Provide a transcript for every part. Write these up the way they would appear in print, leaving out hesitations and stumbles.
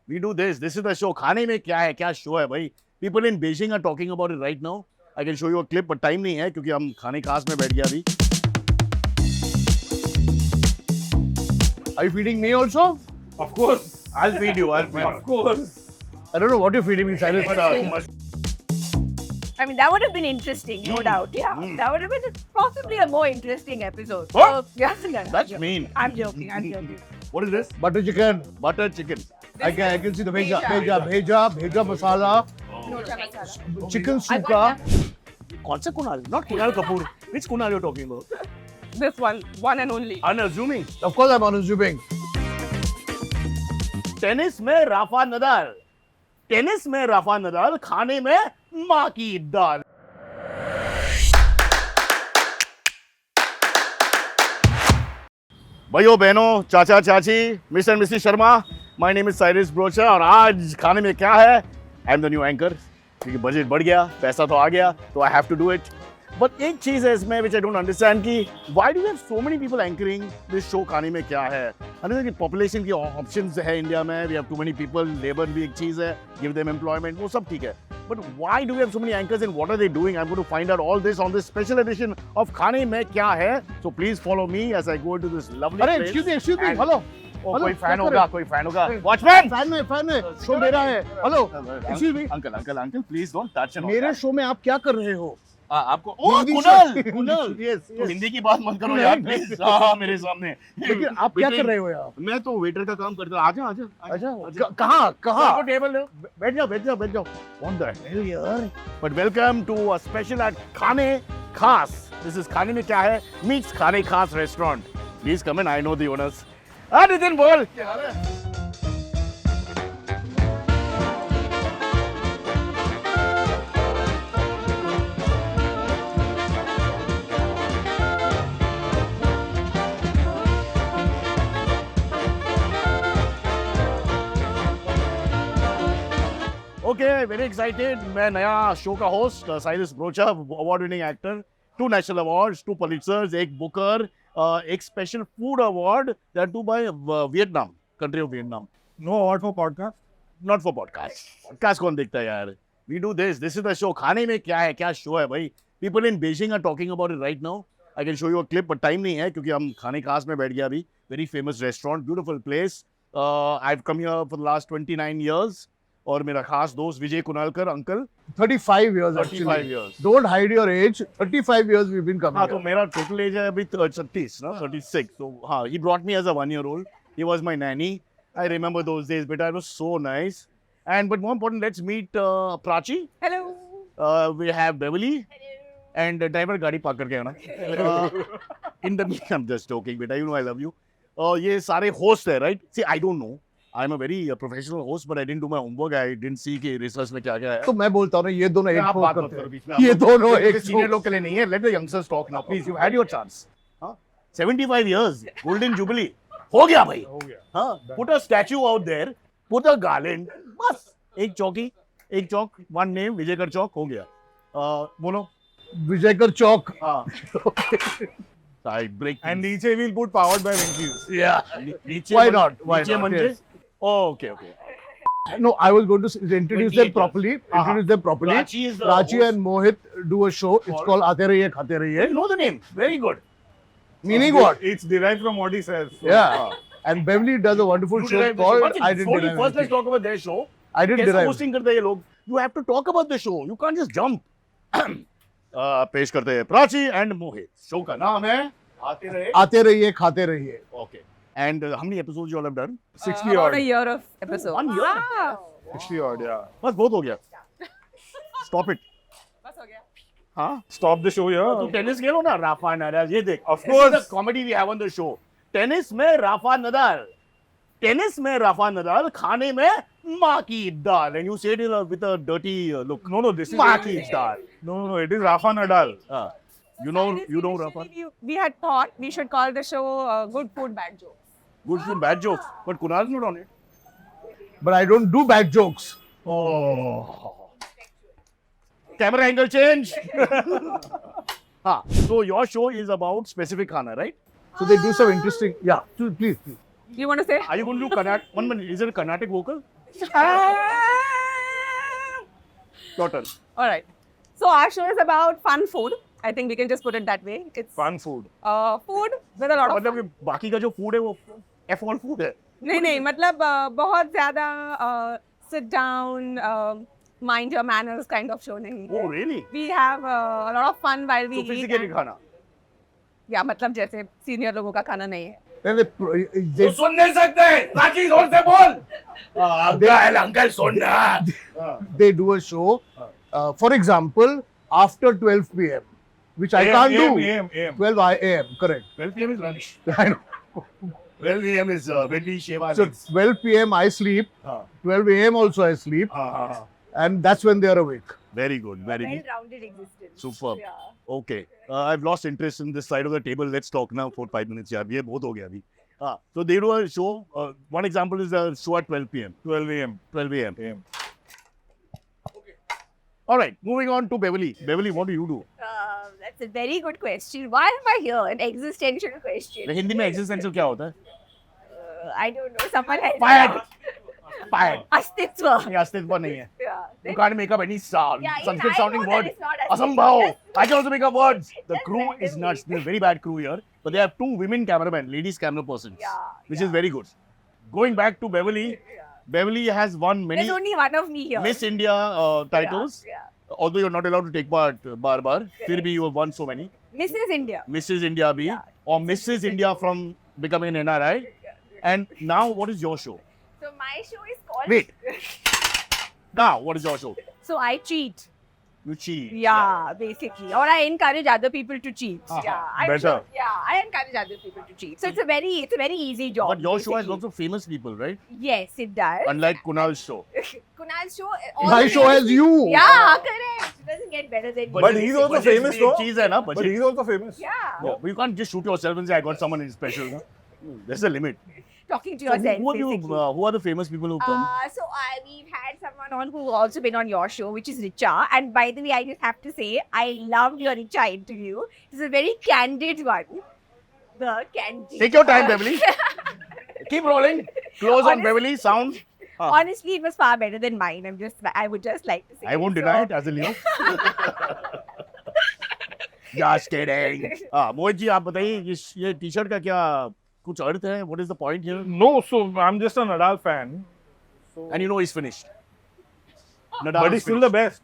We do this. This is the show. खाने में क्या है? क्या show है भाई? People in Beijing are talking about it right now. I can show you a clip, but time नहीं है क्योंकि हम खाने खास में बैठ गया अभी. Are you feeding me also? Of course. I'll feed you. I'll feed you. Of course. I don't know what you're feeding me, Cyrus, but I mean, that would have been interesting, no doubt. Yeah, that would have been possibly a more interesting episode. What? So, yes, no, That's I'm mean. joking. I'm joking. I'm joking. What is this? Butter chicken. Butter chicken. I can see the Bheja. bheja masala, No masala. chicken I sukka. got कौन सा Kunal? Not Kunal Kapoor. Which Kunal you're talking about? this one and only. Unassuming. Of course, I'm unassuming. Tennis में Rafa Nadal. Tennis में Rafa Nadal, खाने में माँ की दाल. भाइयों बहनों, चाचा चाची, mister and Mrs Sharma, my name is Cyrus Broacha और आज खाने में क्या है? I am the new anchor क्योंकि बजट बढ़ गया, पैसा तो आ गया, तो I have to do it. But एक चीज है इसमें विच आई डोंट अंडरस्टैंड कि why do have so many people anchoring this show खाने में क्या है? कि पॉपुलेशन की ऑप्शंस है इंडिया में, we have too many people, labour भी एक चीज है, गिव देम एम्प्लॉयमेंट, वो सब ठीक है. But why do we have so many anchors and what are they doing? I'm going to find out all this on this special edition of खाने में क्या है. So please follow me as I go into this lovely अरे place. excuse me, And- hello. Oh, Hello, कोई क्या fan कर होगा, रहे कोई फैन होगा. Watchman! फैन में शो दे रहा है. Hello, excuse me. Uncle, please don't touch and all मेरे that. शो में आप क्या कर रहे हो? आपको ओ हिंदी कुणाल, show- कुणाल. Yes, तो yes. हिंदी की बात मत करो यार प्लीज. हाँ मेरे सामने. लेकिन आप क्या कर रहे हो यार? मैं तो वेटर का काम करता हूँ. आजा आजा. अच्छा, कहाँ? आपको टेबल दो. बैठ जाओ. What the hell यार? But welcome to a special at खाने खास. This is खाने में क्या है? Meets खाने खास restaurant. Please come in. I know the owners. Nitin बोल. क्या हाल है? Okay, very excited. मैं नया शो का host Cyrus Broacha, award winning actor, 2 national awards, 2 Pulitzers, 1 Booker, एक special food award that too by Vietnam, country of Vietnam. No award for podcast. Not for podcast. Podcast कौन देखता है यार? We do this is the show. खाने में क्या है? क्या शो है भाई? People in Beijing are talking about it right now. I can show you a clip, but time नहीं है क्योंकि हम खाने खास में बैठ गया अभी. Very famous restaurant, beautiful place. I have come here for the last 29 years. और मेरा खास दोस्त विजय कुणालकर uncle. 35 years 35 actually. years. Don't hide your age. 35 years we've been coming हाँ तो here. मेरा टोटल एज है अभी 36 ना, 36. तो हाँ, he brought me as a 1-year-old. He was my nanny. I remember those days, but it was so nice. And but more important, let's meet Prachi. Hello. We have Beverly. And driver गाड़ी park करके आना. In the meantime, I'm just joking, बेटा. You know I love you. ये सारे host है, right? See, I don't know. I'm a very professional host, but I didn't do my homework. I didn't see कि research में क्या क्या है. तो मैं बोलता हूँ ना, ये दोनों एक आप post बात मत करते करो हैं. बीच में. ये दोनों एक सीनियर लोग के लिए नहीं है. Let the youngsters talk now, please. You had your chance. हाँ? 75 years, golden jubilee. हो गया भाई. हो गया. हाँ, put a statue out there, put a garland, बस एक चौक, one name, विजयकर चौक हो गया. बोलो. विजयकर चौक. हाँ. I break. And नीचे we'll put powered by Winkies. Yeah. नीचे Why मन- not? Why नीचे not? मंजे. Yes. Okay. No, I was going to introduce 28 them properly. Introduce them properly. Prachi is the Prachi host. and Mohit do a show. It's Called- called Aate Rahiye Khate You Rahiye. know the name. Very good. Meaning what? It's derived from what he says. So, Yeah. And Beverly does a wonderful You show derive the called show. I Didn't Slowly, Derive First, let's Anything. talk about their show. I didn't कैसे derive. hosting करते हैं ये लोग? You have to talk about the show. You can't just jump. पेश करते हैं Prachi and Mohit. Show का नाम है आते रहे. आते रहिए खाते रहिए. Okay. And how many episodes you all have done? 60 About odd. a year of episode. 1 year? Wow. 60 odd, yeah. बस बहुत हो गया. Stop it. बस हो गया. हाँ. Stop the show here. तू टेनिस खेलो ना, राफा नडाल. ये देख. Of course. This is the comedy we have on the show. Tennis में राफा नडाल. टेनिस में राफा नडाल, खाने में माँ की दाल. And you say it with a dirty look. No, this is. माँ की दाल. No, it is Rafa Nadal. You know Seriously, Rafa. we had thought we should call the show Good Food, Bad Jokes. Good food, bad jokes. But Kunal's not on it. But I don't do bad jokes. Oh. Camera angle change. So your show is about specific khana, right? So they do some interesting. Yeah, please. You want to say? Are you going to do Carnatic? 1 minute. Is it a Carnatic vocal? Your turn. All right. So our show is about fun food. I think we can just put it that way. It's Fun food. food with a lot of. मतलब कि बाकी का जो food है वो F all food है. नहीं मतलब बहुत ज़्यादा sit down, mind your manners kind of show नहीं. Oh really? We have a lot of fun while we तो eat. physically and- खाना. या मतलब जैसे सीनियर लोगों का खाना नहीं है. Then they, सुन नहीं सकते. राजी जोर से बोल. अंकल अंकल सुनना. they do a show, for example, after 12 p.m., which I can't do. AM. 12 a.m., correct. 12 p.m. is lunch. I know. 12 p.m. is when we shave our So legs. 12 p.m. I sleep, हाँ. 12 a.m. also I sleep, and that's when they are awake. Very good. Very good. Well-rounded existence. Superb. Yeah. Okay. I've lost interest in this side of the table. Let's talk now for 5 minutes. यार ये बहुत हो गया अभी. So they do a show. One example is a show at 12 p.m. 12 AM. 12 a.m. AM. All right. Moving on to Beverly. Beverly, what do you do? That's a very good question. Why am I here? An existential question. Hindi में existential क्या होता है? I don't know. Someone has Fired. Fired. अस्तित्व. ये अस्तित्व नहीं है. Yeah. You can't make up any sound. Yeah, even Sanskrit I sounding know that word. it's not as- Asambhav. I can also make up words. The Just crew is randomly. nuts. There's a very bad crew here. But they have 2 women cameramen, ladies camera persons. Yeah, Which yeah. is very good. Going back to Beverly. Beverly has won many There's only one of me here. Miss India titles. Yeah. Although you're not allowed to take part bar. फिर भी you have won so many. Mrs. India. Mrs. India भी. Yeah. Or Mrs. India from becoming an NRI. And now what is your show? So my show is called. Wait. Now what is your show? So I cheat. You cheat. Yeah, basically. Or I encourage other people to cheat. Uh-huh. Yeah. I'm Better. sure- yeah, I encourage other people to cheat. So it's a very easy job. But your show has basically. lots of famous people, right? Yes, it does. Unlike Kunal's show. Kunal's show. My show has you. Yeah, correct. It doesn't get better than But you. he's also famous, though. Cheese है ना But budget. he's also famous. Yeah. Yeah, but you can't just shoot yourself and say I got someone in special. No? There's a limit. Talking to So yourself. who are the famous people who come? We've had someone on who also been on your show, which is Richa. And by the way, I just have to say, I loved your Richa interview. It's a very candid one. The candid. Take your time, Beverly. Keep rolling. Close on Honest- Beverly. Sound. Honestly, it was far better than mine. I would just like to say. I won't so. deny it as a Leo. Just kidding. Mohit ji आप बताइए ये T-shirt का क्या कुछ अर्थ है? What is the point here? No, so I'm just a Nadal fan. And you know he's finished. Nadal But is he's still the finished. best.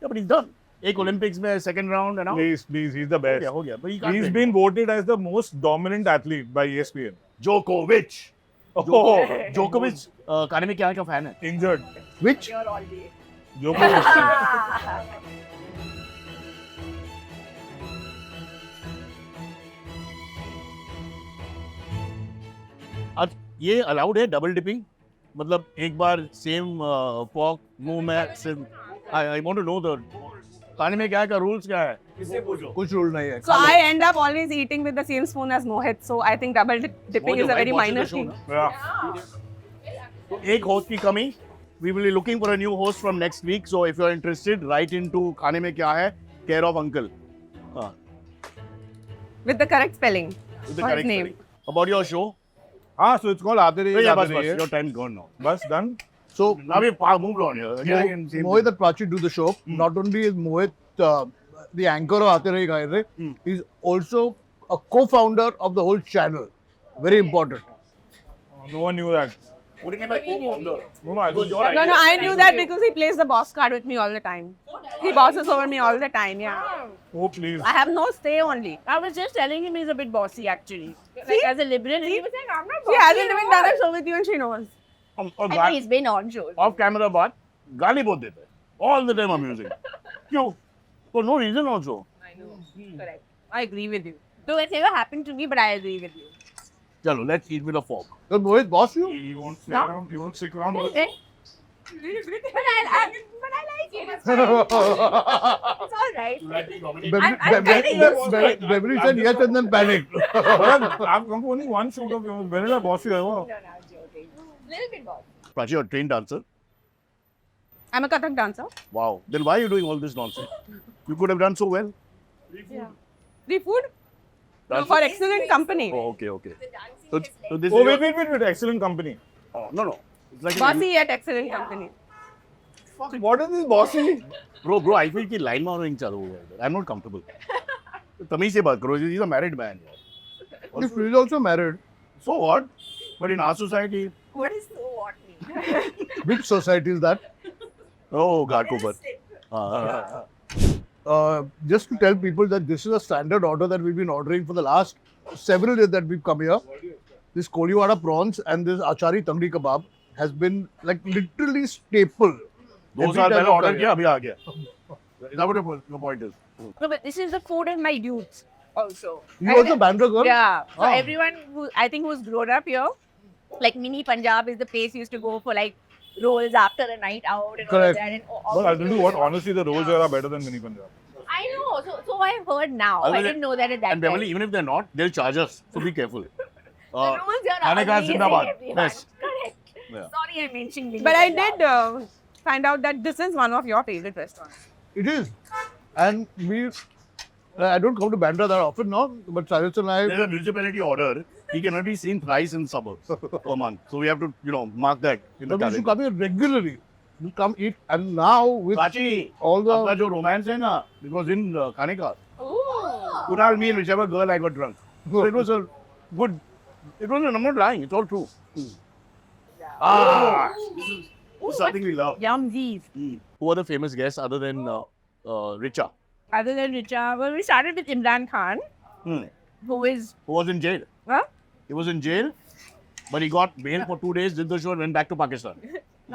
Yeah, but he's done. एक Olympics में second round and out. Please, he's the best. हो गया. But he can't He's win. been voted as the most dominant athlete by ESPN. Djokovic. Oh, Djokovic खाने में क्या क्या fan है? injured. Which? You're all day. Djokovic. आज ये allowed है डबल डिपिंग मतलब एक बार सेम फॉक मुंह में सिर्फ I want to know the खाने में क्या रूल्स क्या है किससे पूछो कुछ रूल नहीं है. So I end up always eating with the same spoon as Mohit. So I think double dipping is a very minor thing. Yeah. तो एक होस्ट की कमी we will be looking for a new host from next week so if you are interested write into खाने में क्या है care of uncle With the correct spelling. With the Or his correct name. About your show Ah, so it's called Aate Rahiye, yeah Aate बस Rahiye. Your time is gone now Bus done. So now we move on here Mohit and Prachi do the show. Not only is Mohit the anchor of Aate Rahiye Gaye Re, he's also a co-founder of the whole channel. Very important. No one knew that. putting in my co-founder No, I was No, I knew that because he plays the boss card with me all the time. He bosses over me all the time, yeah. Oh, please. I have no say only. I was just telling him he's a bit bossy actually. Like as a liberal, he was like, I'm not bossy. She hasn't even done a show with you and she knows. और And he's been on shows. Off camera बात गाली बहुत देते हैं all the time amusing क्यों for no reason also I know. Correct. I agree with you. Though it's never happened to me, but I agree with you. चलो let's eat with a fork Does Mohit boss you? He won't sit No. around. He won't stick around. But I like it. It's fine. It's all right. I'm getting used to it. Beverly said yes and then panicked. I've come to only one shoot of yours. When did I boss you ever? No, I'm joking. Little bit boss. Prachi, you're a trained dancer. I'm a Kathak dancer. Wow. Then why are you doing all this nonsense? You could have done so well. The food? No, Dancing? for excellent company. Oh, okay. So this Oh, is wait. Excellent company. oh, no. like Bossy yet excellent company. What is this bossy? bro, I feel कि line मारने चालू हो गया. I'm not comfortable. तमीज से बात करो. He's a married man. If he's also married, So what? But in our society, What is so what mean? which society is that? oh God, Cooper. Just to tell people that this is a standard order that we've been ordering for the last several years that we've come here. This Koliwada prawns and this Achari Tangri kebab has been like literally staple. दो Every साल time पहले we order come किया अभी आ गया. Is that what your point is? No, but this is the food of my youth also. here. You also Bandra girl? Yeah. So Ah. everyone who I think who's grown up here, like mini Punjab is the place you used to go for like rolls after a night out and all Correct. that. And But I'll tell you what, honestly, the rolls here are better than Mini Punjab. I know. So I've heard now. Other I than- didn't know that at that And Beverly, time. even if they're not, they'll charge us. So be careful. The rules here are खाने का amazing, जिंदाबाद. everyone. Yes. Correct. Yeah. Sorry I mentioned mini But I Punjab. did find out that this is one of your favorite restaurants. It is. And I don't come to Bandra that often now, but Cyrus and I, There's a municipality order. He cannot be seen thrice in suburbs per month. So we have to, mark that in the but we should calendar. come here regularly. You come eat, and now with Prachi, all अपना the जो romance है ना, it was in खाने का. Ooh. Kunal, me and whichever girl I got drunk. So it was a good. I'm not lying. It's all true. This is something we love. Yumsies. Who are the famous guests other than Richa? Other than Richa, well, we started with Imran Khan, Hmm. who is Who was in jail? huh? He was in jail, but he got bail for 2 days, did the show, and went back to Pakistan.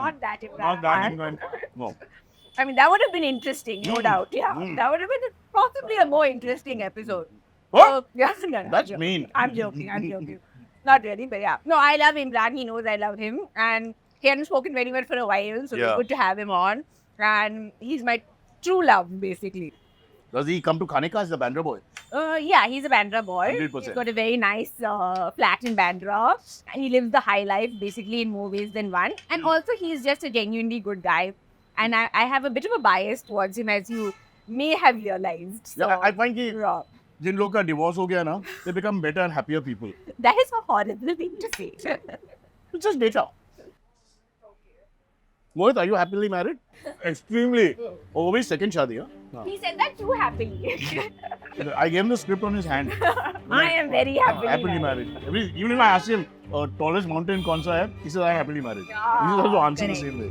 Not that Imran Not that Khan. England. No. I mean, that would have been interesting, no doubt. Yeah, Mm. that would have been possibly a more interesting episode. What? So, yeah, no, That's I'm joking. mean. I'm joking. I'm joking. Not really, but yeah. No, I love Imran. He knows I love him, and he hadn't spoken very well for a while, so Yeah. it's good to have him on. And he's my true love, basically. Does he come to Khaneka as the Bandra boy? Yeah, he's a Bandra boy. 100%. He's got a very nice flat in Bandra, and he lives the high life basically in more ways than one. And also, he's just a genuinely good guy. And I have a bit of a bias towards him, as you may have realized. So, Yeah, I find कि yeah. जिन लोग का divorce हो गया ना, they become better and happier people. That is a horrible thing to say. It's just data. Mohit, are you happily married? Extremely. Oh, वो भी second शादी है. He said that too happily. I gave him the script on his hand. I am very happily, Happily married. Even if I ask him, tallest mountain कौन सा है? He says, I'm happily married. Yeah, He also answers the correct. same way.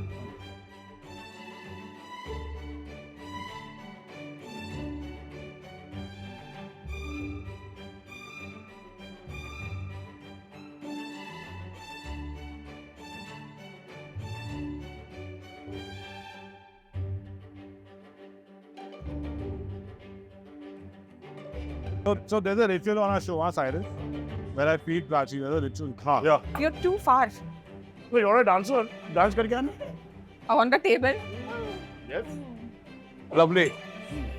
So there's a ritual on our show, Cyrus, where I feed Prachi. There's a ritual. Yeah. you're too far Wait, you're a dancer? Dance करके आना? on the table. Yes. lovely.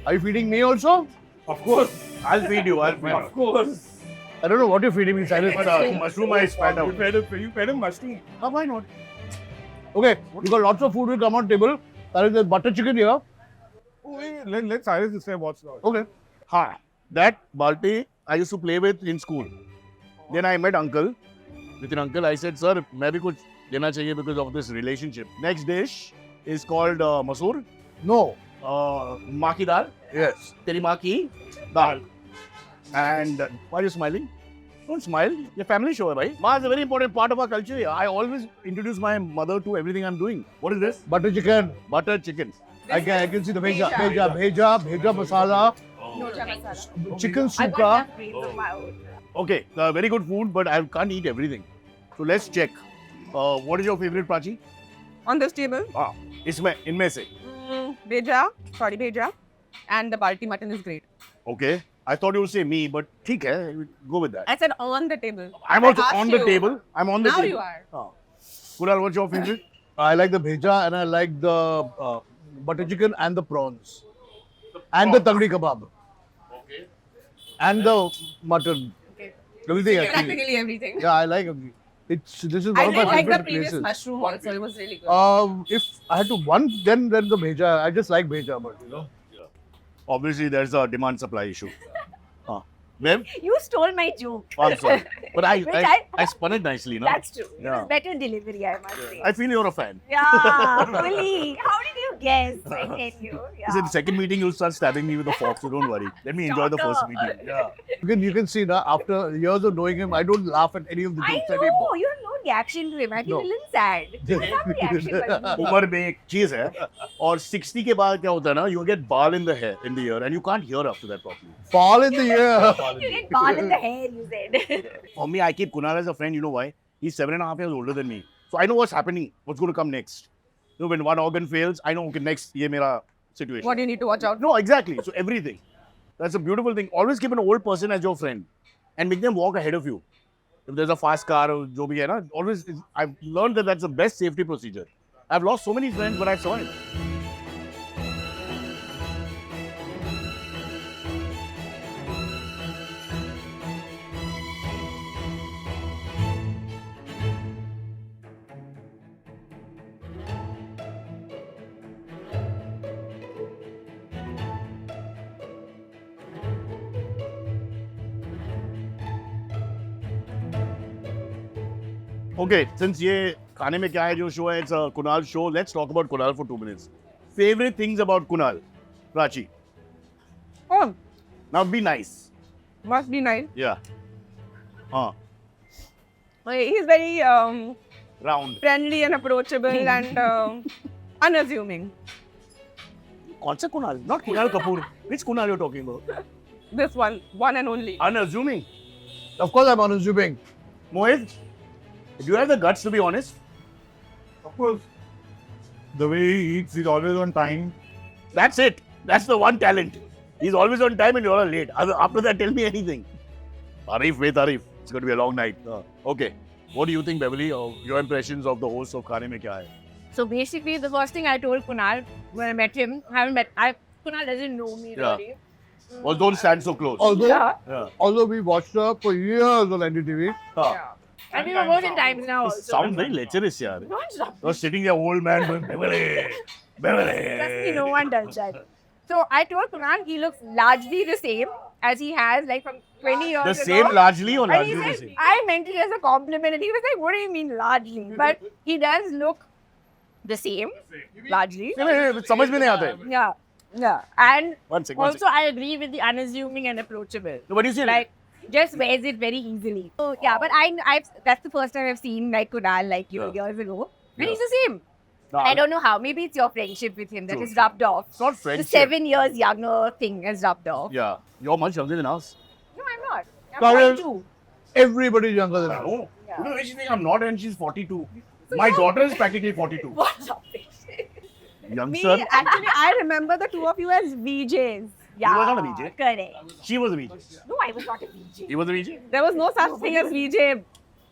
Are you feeding me also? Of course. I'll feed you. I'll feed you. Of course. I don't know what you're feeding me, Cyrus. But mushroom I spat out. You fed him mushroom. Why not? Okay, you got lots of food will come on table. There is a butter chicken here. Wait, let Cyrus say what's not. Okay. Hi. That Balti I used to play with in school. Then I met uncle. With an uncle, I said, sir, मैं भी कुछ देना चाहिए because of this relationship. Next dish is called masoor. No. माँ की दाल. Yes. तेरी माँ की दाल. And why are you smiling? Don't smile. Your family show है भाई. Ma is a very important part of our culture. I always introduce my mother to everything I'm doing. What is this? Butter chicken. Butter chicken. I can see the bheja masala, chicken I got suka. enough brains of my own. Okay, very good food, but I can't eat everything. So let's check. What is your favorite Prachi? On this table, इसमें इनमें से. Bheja, and the Balti mutton is great. Okay. I thought you would say me, but ठीक है, go with that. I said on the table. I'm I also asked on the you. table. I'm on the Now table. you are. Kunal, what's your favorite? I like the bheja and I like the butter chicken and the prawns. And the tangri kebab. Okay. And the mutton. Okay. Everything actually. Practically everything. Yeah, I like it. This is one I of my did like the favorite previous places. mushroom also. It was really good. If I had to one, then the bheja. I just like bheja, but you know. Obviously, there's a demand-supply issue. Ma'am? You stole my joke. Oh, I'm sorry. But Which I spun it nicely, no? That's true. It Yeah. was better delivery, I must say. I feel you're a fan. Yeah, fully. How did you guess? I tell you. Because in the second meeting, you'll start stabbing me with a fork, so don't worry. Let me enjoy the first Stalker. meeting. Yeah. You can see now, after years of knowing him, I don't laugh at any of the I jokes know. anymore. You have no reaction to him. I feel No. a little sad. You don't have reaction. but- उम्र में एक चीज है और 60 के बाद क्या होता है ना you get ball in the hair in the ear and you can't hear after that properly. Fall in the ear. You get ball in the hair, you said. For me, I keep Kunal as a friend. You know why? He's 7.5 years older than me, so I know what's happening, what's going to come next. You know, when one organ fails, I know okay next ये मेरा situation. What do you need to watch out? No, exactly. So everything. That's a beautiful thing. Always keep an old person as your friend and make them walk ahead of you. If there's a fast car or जो भी है ना, always I've learned that that's the best safety procedure. I've lost so many friends, but I've survived. Okay, since ये खाने में क्या है जो show है, it's a Kunal show. Let's talk about Kunal for 2 minutes. Favorite things about Kunal, Prachi. Oh, Now be nice. must be nice. Yeah. Huh. He's very Round. friendly and approachable and unassuming. कौन सा Kunal? Not Kunal Kapoor. Which Kunal you're talking about? This one and only. Unassuming. Of course, I'm unassuming. Mohit, do you have the guts to be honest? Of course. The way he eats, he's always on time. That's it. That's the one talent. He's always on time and you're late. After that, tell me anything. Arif, wait, Arif. It's going to be a long night. Okay. What do you think, Beverly? Your impressions of the host of Khane Mein Kya Hai? So basically, the first thing I told Kunal when I met him, Kunal doesn't know me Yeah. really. Well, don't stand so close. Although, Yeah. although we watched her for years on NDTV. And we were both in times now It also. sounds very lecherous, yaar. Not stop. You're sitting there, old man, going, Beverly, Trust me, Beverly. no one does that. So I told Kunal he looks largely the same as he has like from 20 years The ago. same largely or And largely he the said, same? I meant it as a compliment. And he was like, what do you mean largely? But he does look the same, largely. समझ में नहीं आता है. Yeah. Yeah. And One second. also, I agree with the unassuming and approachable. No, but you see, Like, just wears it very easily. So, yeah, but that's the first time I've seen like Kunal like Yeah. years ago. And Yeah. he's the same. no, I don't know how. Maybe it's your friendship with him that True, is true. rubbed off. It's not The friendship. 7 years younger thing has rubbed off. Yeah, you're much younger than us. No, I'm not. I'm Karen- 22. Everybody's younger than us. No. Yeah. You know, she's saying I'm not and she's 42. My daughter is practically 42. What's up? Me, Youngster. Actually, I remember the two of you as VJs. Yeah. was not a VJ. Correct. She was a VJ. No, I was not a VJ. He was a VJ. There was no such thing as VJ.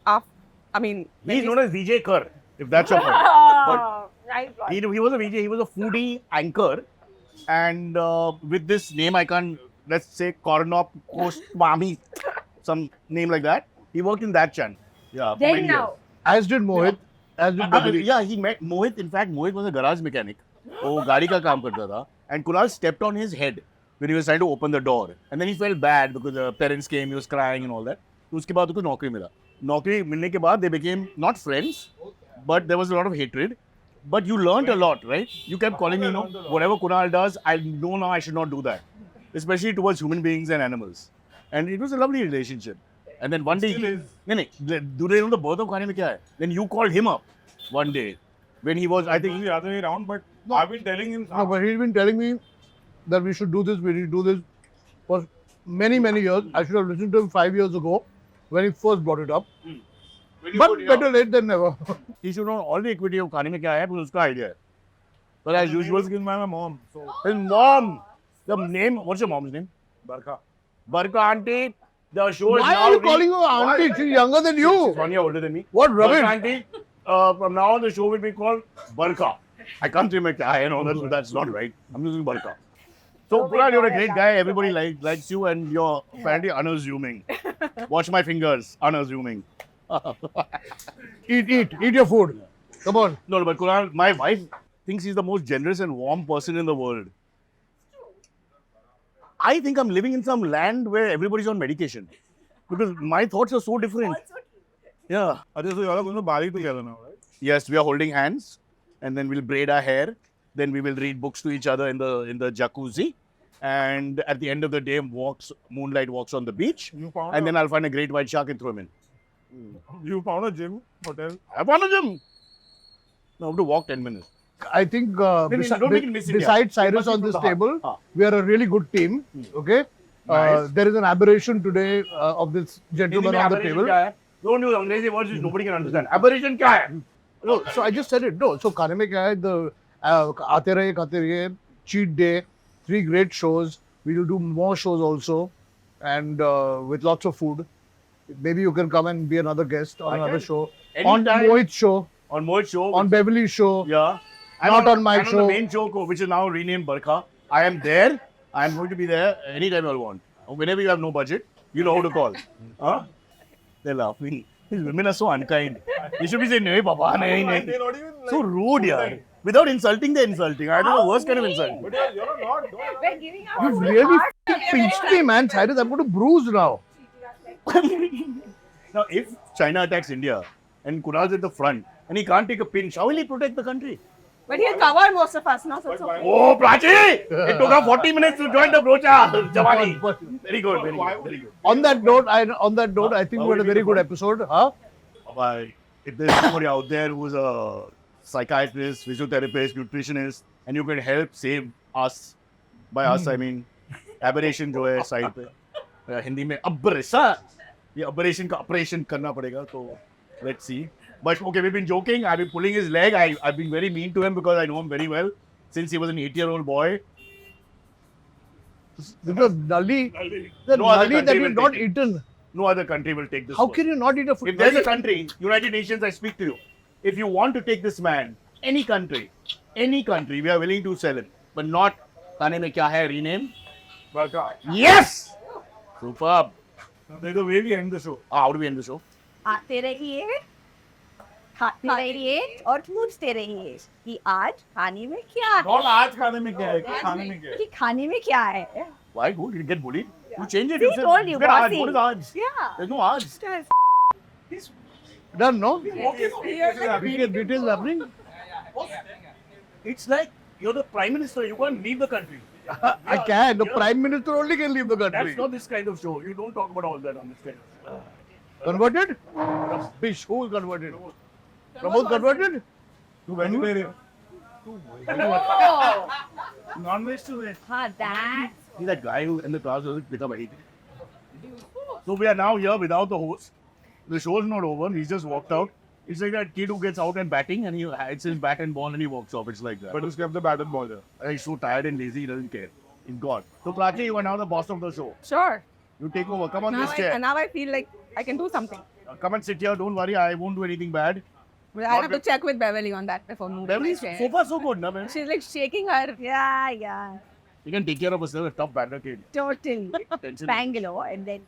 I mean, He's known as VJ Kerr, if that's your point. Oh, right, right. He was a VJ. He was a foodie anchor. And with this name, I can't, let's say, Kornop Kostwami, some name like that. He worked in that channel. Yeah. for Then many now. As did Mohit. As did Beverly. Yeah, he met Mohit. In fact, Mohit was a garage mechanic. वो गाड़ी का काम करता था. And Kunal stepped on his head when he was trying to open the door. And then he felt bad because the parents came, he was crying and all that. तो उसके बाद उसको नौकरी मिला. नौकरी मिलने के बाद they became not friends, but there was a lot of hatred. But you learned a lot, right? You kept calling me, whatever Kunal does, I know now I should not do that. Especially towards human beings and animals. And it was a lovely relationship. And then one day, do they know the birth of Khane Mein Kya Hai? Then you called him up one day when he was, I It's think, the other way around, but I've been telling him. No, but he's been telling me that we should do this, we should do this for many, many years. I should have listened to him 5 years ago when he first brought it up. But better late than never. he should know all the equity of Khane Mein Kya Hai because उसका idea है. But as He usual, was given by my mom. So, his mom, the name, what's your mom's name? Barkha. Barka auntie. The show is Why now are you calling her auntie? She's younger than She's you. 1 year older than me. What Barka rubbish. auntie, from now on the show will be called Barka. I can't say Kya Hai, that's not right. I'm using Barka. So, Kunal, you're a great guy. Everybody likes you and you're apparently unassuming. Watch my fingers, unassuming. Eat your food. Come on. No, but Kunal, my wife thinks he's the most generous and warm person in the world. I think I'm living in some land where everybody's on medication. Because my thoughts are so different. Yeah. Okay, so you all are going to Bali together now, right? Yes, we are holding hands, and then we'll braid our hair. Then we will read books to each other in the jacuzzi, and at the end of the day, moonlight walks on the beach, You found and then I'll find a great white shark and throw him in. you found a gym, hotel. I found a gym. No, I have to walk 10 minutes. I think don't make it Miss India. besides It Cyrus must be on from this the heart. table, Ah. we are a really good team. Okay. Nice. There is an aberration today of this gentleman on the table. Don't use Angrezi words which nobody can understand. Aberration क्या है? No, so I just said it. No, so खाने में क्या है? The आते रहे खाते रहिए, cheat day, 3 great shows. We will do more shows also, and with lots of food. Maybe you can come and be another guest on I another can. show. Anytime. On Mohit's show, On Mohit's show. on Beverly's show. Yeah. Not on my and show. On the main show, which is now renamed Barkha. I am there. I am going to be there anytime I want. Whenever you have no budget, you know who to call. Huh? They're laughing. These women are so unkind. You should be saying, "Nahi, Papa, nahi, They're nahi." not even like, So rude, yaar. Without insulting, they're insulting. I don't know the worst kind of insult. But you're not. Don't. We're giving You out really pinched me, man. Cyrus, I'm going to bruise now. Now, if China attacks India and Kunal's at the front and he can't take a pinch, how will he protect the country? But he'll cover most of us now, so it's okay. Oh, Prachi! It took her 40 minutes to join the brocha. Jawani. Very good, very good, very good. On that note, I think we had a very good episode. Huh? Bye. If there's somebody out there who's a psychiatrist, physiotherapist, nutritionist, and you can help save us, by us I mean aberration जो है side पे हिंदी में अब्रेसा ये aberration का operation करना पड़ेगा तो let's see. But okay, we've been joking. I've been pulling his leg. I've been very mean to him because I know him very well since he was an 8-year-old boy. Because Nali, the No other Nali that country you've will not take it. eaten. No other country will take this. How one. can you not eat a food? If there's a country, United Nations, I speak to you. If you want to take this man, any country, we are willing to sell him. But not, खाने में क्या है, rename? Barkha. Yes! Superb. There's a way we end the show. How do we end the show? आते रहिए खाते रहिए और पूछते रहिए कि आज खाने में क्या है Not आज खाने में क्या है, खाने में क्या है. कि खाने में क्या है Why go? Did you get bullied? You change it. We said, told you, get Aaj. bossy. What is Aaj? yeah There's no Aaj. Done, no? Details Details happening? It's like you're the Prime Minister. You can't leave the country. I can. The Prime Minister only can leave the country. That's not this kind of show. You don't talk about all that on this kind of Converted? Rubbish. Who is converted? Pramod converted? To vegetarian. oh Non-veg to veg. हाँ that See that guy who in the class was become a So we are now here without the host. The show is not over. He's just walked out. It's like that kid who gets out and batting and he hides his bat and ball and he walks off. It's like that. But just kept the bat and ball there. He's so tired and lazy, he doesn't care. He's gone. So Prachi, you are now the boss of the show. Sure. You take over. Come on Now this chair. now I feel like I can do something. Come and sit here. Don't worry. I won't do anything bad. But I have to check with Beverly on that before moving. Beverly's my chair. so far so good, na man. She's like shaking her. yeah You can take care of herself. A tough batter kid. totally Tension. Bangalore and then